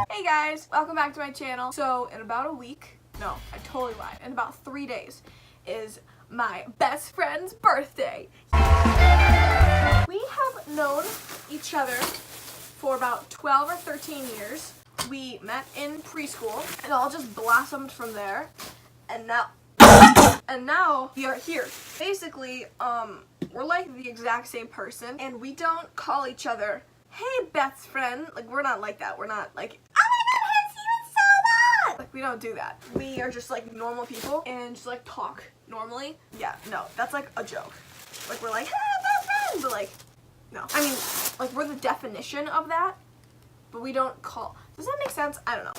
Hey guys, welcome back to my channel. So in about a week, no, I totally lied, in about 3 days is my best friend's birthday. We have known each other for about 12 or 13 years. We met in preschool. It all just blossomed from there. And now we are here. Basically, we're like the exact same person, and we don't call each other, hey, best friend. Like, we're not like that. We're not like, oh my god, I haven't seen you in so long. Like, we don't do that. We are just like normal people and just like talk normally. Yeah, no, that's like a joke. Like, we're like, hey, best friend, but like, no. I mean, like, we're the definition of that, but we don't call. Does that make sense? I don't know.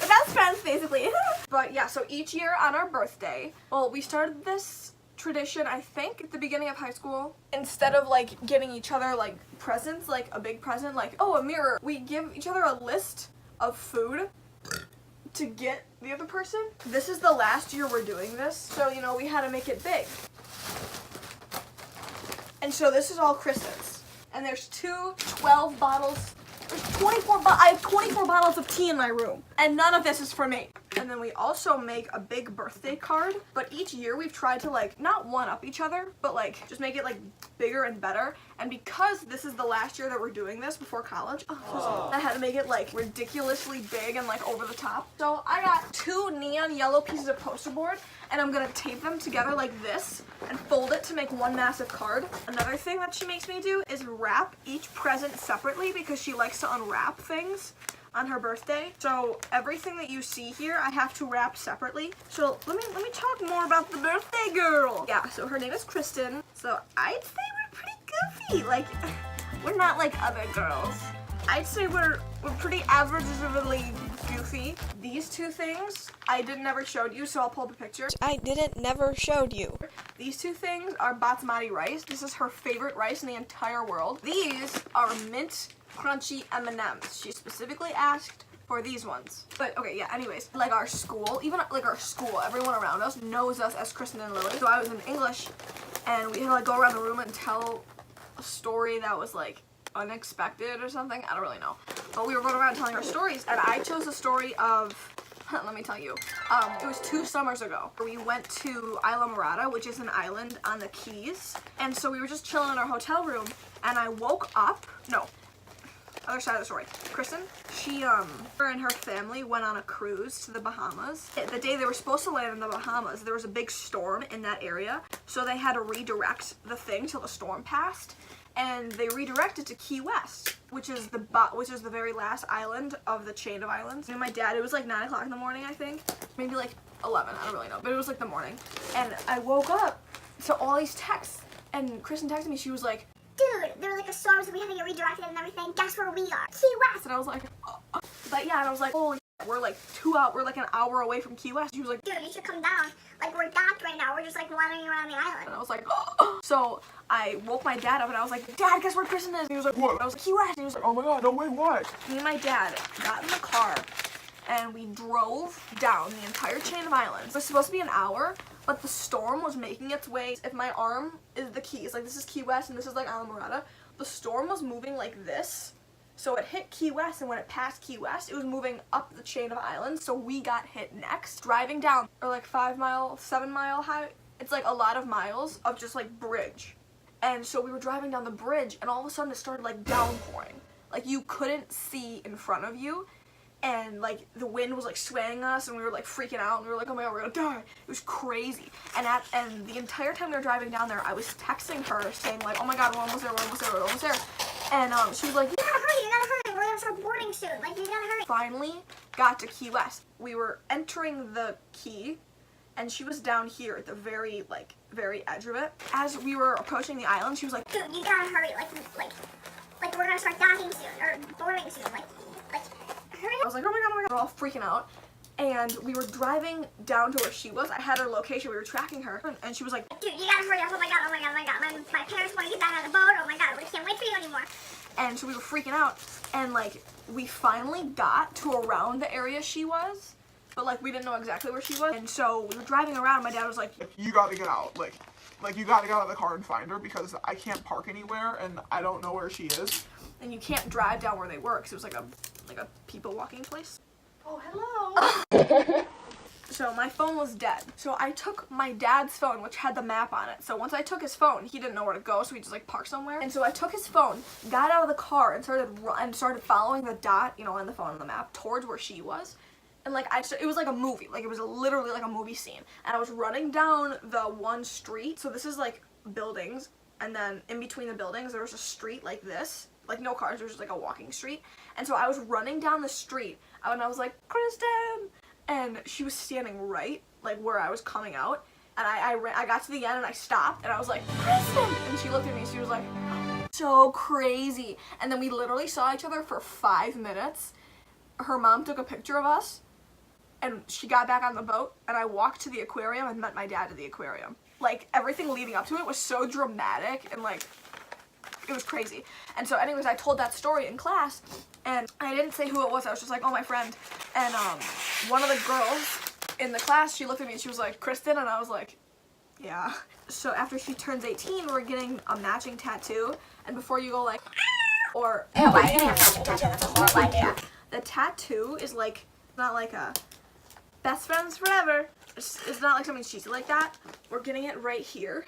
We're best friends, basically. But yeah, so each year on our birthday, well, we started this tradition, I think, at the beginning of high school. Instead of like getting each other like presents, like a big present, like, oh, a mirror, we give each other a list of food to get the other person. This is the last year we're doing this, so you know, we had to make it big. And so this is all Kristen's. And there's 12 bottles. There's 24 I have 24 bottles of tea in my room, and none of this is for me. And then we also make a big birthday card, but each year we've tried to like not one up each other, but like just make it like bigger and better. And because this is the last year that we're doing this before college, I had to make it like ridiculously big and like over the top. So I got 2 neon yellow pieces of poster board, and I'm gonna tape them together like this and fold it to make one massive card. Another thing that she makes me do is wrap each present separately because she likes to unwrap things on her birthday. So everything that you see here, I have to wrap separately. So let me talk more about the birthday girl. Yeah, so her name is Kristen. So I'd say we're pretty goofy. Like, we're not like other girls. I'd say we're pretty averagely goofy. These 2 things I never showed you, so I'll pull the picture. Never showed you. These 2 things are basmati rice. This is her favorite rice in the entire world. These are mint crunchy M&Ms. She specifically asked for these ones. But okay, yeah, anyways, like our school, even like our school, everyone around us knows us as Kristen and Lily. So I was in English, and we had to like go around the room and tell a story that was like unexpected or something. I don't really know. But we were going around telling our stories, and I chose the story of, let me tell you, it was 2 summers ago. We went to Isla Morada, which is an island on the Keys. And so we were just chilling in our hotel room, and I woke up, other side of the story. Kristen, her and her family went on a cruise to the Bahamas. The day they were supposed to land in the Bahamas, there was a big storm in that area, so they had to redirect the thing till the storm passed, and they redirected to Key West, which is the very last island of the chain of islands. And my dad, it was like 9 o'clock in the morning, I think, maybe like 11, I don't really know, but it was like the morning, and I woke up to all these texts, and Kristen texted me. She was like, dude, there was like a storm, so we had to get redirected and everything. Guess where we are? Key West. And I was like, but yeah, and I was like, holy shit, we're like we're like an hour away from Key West. She was like, dude, you should come down. Like, we're docked right now. We're just like wandering around the island. And I was like, so I woke my dad up, and I was like, Dad, guess where Kristen is? And he was like, what? I was like, Key West. And he was like, oh my god, no way, what? Me and my dad got in the car, and we drove down the entire chain of islands. It was supposed to be an hour, but the storm was making its way. If my arm is the Keys, like this is Key West and this is like Isla Morada, the storm was moving like this. So it hit Key West, and when it passed Key West, it was moving up the chain of islands, so we got hit next. Driving down, or like 7 mile high, it's like a lot of miles of just like bridge. And so we were driving down the bridge, and all of a sudden it started like downpouring. Like, you couldn't see in front of you. And like the wind was like swaying us, and we were like freaking out, and we were like, oh my god, we're gonna die. It was crazy. And the entire time we were driving down there, I was texting her saying like, oh my god, we're almost there, we're almost there, we're almost there. And she was like, you gotta hurry, we're gonna start boarding soon. Like, you gotta hurry. Finally got to Key West. We were entering the key, and she was down here at the very edge of it. As we were approaching the island, she was like, dude, you gotta hurry, like we're gonna start docking soon, or boarding soon, like hurry. I was like, oh my god, we're all freaking out. And we were driving down to where she was. I had her location, we were tracking her, and she was like, dude, you gotta hurry up, oh my god, oh my god, oh my god, my parents wanna get back on the boat, oh my god, we can't wait for you anymore. And so we were freaking out, and like, we finally got to around the area she was, but like, we didn't know exactly where she was. And so we were driving around, and my dad was like, you gotta get out, like you gotta get out of the car and find her, because I can't park anywhere, and I don't know where she is. and you can't drive down where they were because it was like a people walking place. Oh, hello. So my phone was dead. So I took my dad's phone, which had the map on it. So once I took his phone, he didn't know where to go, so he just like parked somewhere. And so I took his phone, got out of the car, and started following the dot, you know, on the phone on the map towards where she was. And like it was like a movie, like it was literally like a movie scene. And I was running down the one street. So this is like buildings, and then in between the buildings there was a street like this, like no cars. There was just like a walking street. And so I was running down the street, and I was like, Kristen. And she was standing right, like where I was coming out, and I got to the end and I stopped and I was like, Kristen! And she looked at me and she was like, so crazy. And then we literally saw each other for 5 minutes. Her mom took a picture of us and she got back on the boat, and I walked to the aquarium and met my dad at the aquarium. Like everything leading up to it was so dramatic and like it was crazy. And so anyways, I told that story in class, and I didn't say who it was. I was just like, oh, my friend. And one of the girls in the class, she looked at me and she was like, Kristen? And I was like, yeah. So after she turns 18, we're getting a matching tattoo. And before you go like, or the tattoo is like, not like a best friends forever. It's not like something cheesy like that. We're getting it right here.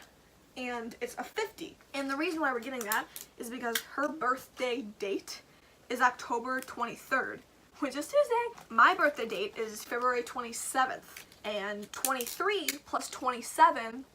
And it's a 50. And the reason why we're getting that is because her birthday date is October 23rd, which is Tuesday. My birthday date is February 27th, and 23 plus 27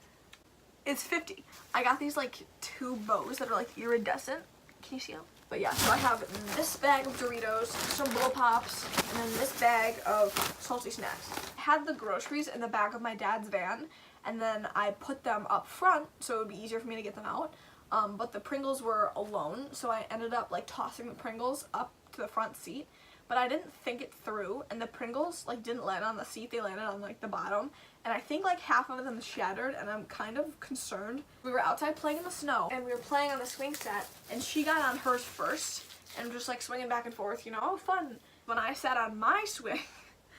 is 50. I got these like 2 bows that are like iridescent. Can you see them? But yeah, so I have this bag of Doritos, some Blow Pops, and then this bag of salty snacks. I had the groceries in the back of my dad's van, and then I put them up front so it would be easier for me to get them out. But the Pringles were alone, so I ended up like tossing the Pringles up to the front seat. But I didn't think it through, and the Pringles like didn't land on the seat, they landed on like the bottom. And I think like half of them shattered, and I'm kind of concerned. We were outside playing in the snow, and we were playing on the swing set, and she got on hers first, and just like swinging back and forth, you know, oh fun. When I sat on my swing,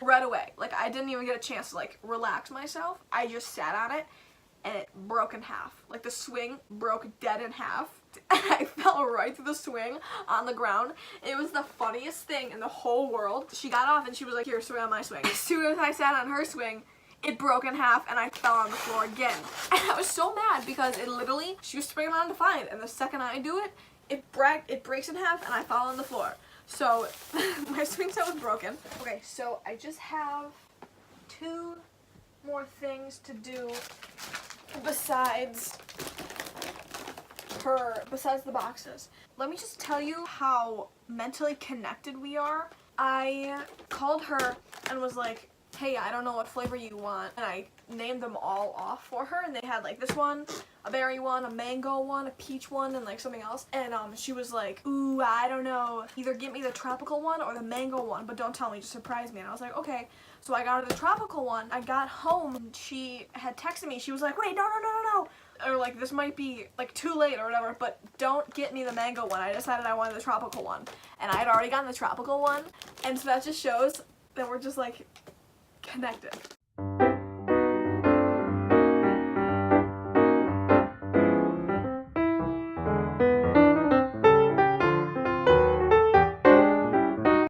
right away, like I didn't even get a chance to like relax myself. I just sat on it, and it broke in half. Like the swing broke dead in half. And I fell right through the swing on the ground. It was the funniest thing in the whole world. She got off and she was like, here, swing on my swing. As soon as I sat on her swing, it broke in half and I fell on the floor again. And I was so mad because it literally, she was swinging on to find, and the second I do it, it breaks in half and I fall on the floor. So my swing set was broken. Okay, so I just have 2 more things to do besides the boxes. Let me just tell you how mentally connected we are. I called her and was like, hey, I don't know what flavor you want, and I named them all off for her, and they had like this one, a berry one, a mango one, a peach one, and like something else. And she was like, ooh, I don't know, either get me the tropical one or the mango one, but don't tell me, just surprise me. And I was like, okay. So I got her the tropical one. I got home and she had texted me. She was like, wait, no. Or like, this might be like too late or whatever, but don't get me the mango one. I decided I wanted the tropical one. And I had already gotten the tropical one. And so that just shows that we're just like connected.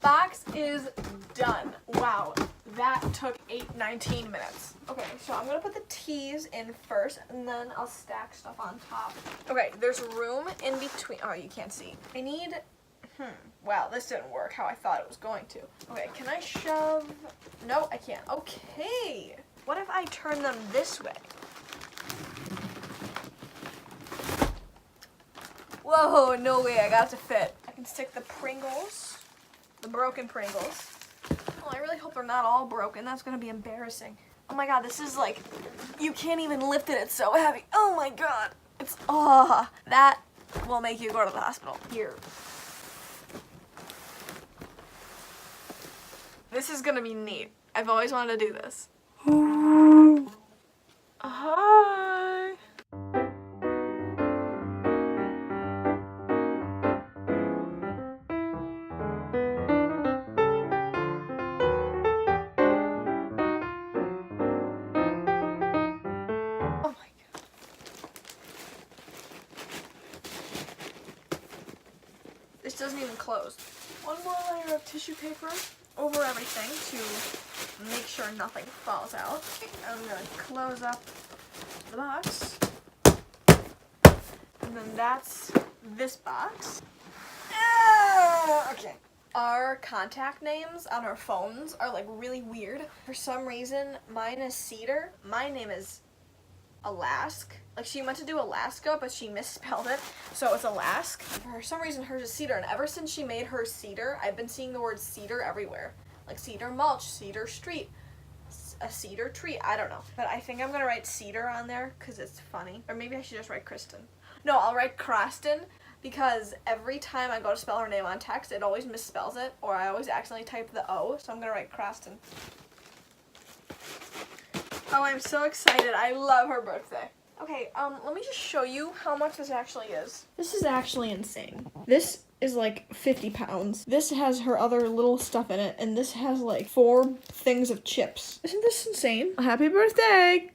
Box is done. Wow. That took 19 minutes. Okay, so I'm gonna put the teas in first, and then I'll stack stuff on top. Okay, there's room in between. Oh, you can't see. I need, wow, this didn't work how I thought it was going to. Okay, can I shove? No, I can't. Okay. What if I turn them this way? Whoa, no way, I got it to fit. I can stick the Pringles, the broken Pringles. Well, I really hope they're not all broken. That's gonna be embarrassing. Oh my god, this is like, you can't even lift it. It's so heavy. Oh my god. It's, that will make you go to the hospital. Here. This is gonna be neat. I've always wanted to do this. Hi. This doesn't even close. One more layer of tissue paper over everything to make sure nothing falls out. I'm gonna close up the box. And then that's this box. Okay. Our contact names on our phones are like really weird. For some reason, mine is Cedar. My name is Alaska. Like she meant to do Alaska, but she misspelled it, so it's Alaska. For some reason, hers is Cedar, and ever since she made her Cedar, I've been seeing the word cedar everywhere. Like cedar mulch, cedar street, a cedar tree. I don't know, but I think I'm gonna write Cedar on there because it's funny. Or maybe I should just write Kristen. No, I'll write Croston because every time I go to spell her name on text, it always misspells it, or I always accidentally type the O, so I'm gonna write Croston. Oh, I'm so excited. I love her birthday. Okay, let me just show you how much this actually is. This is actually insane. This is like 50 pounds. This has her other little stuff in it, and this has like 4 things of chips. Isn't this insane? Happy birthday!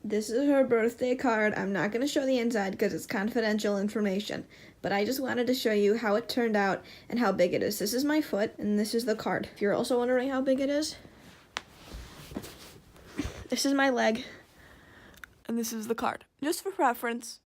This is her birthday card. I'm not going to show the inside because it's confidential information, but I just wanted to show you how it turned out and how big it is. This is my foot, and this is the card. If you're also wondering how big it is, this is my leg, and this is the card, just for reference.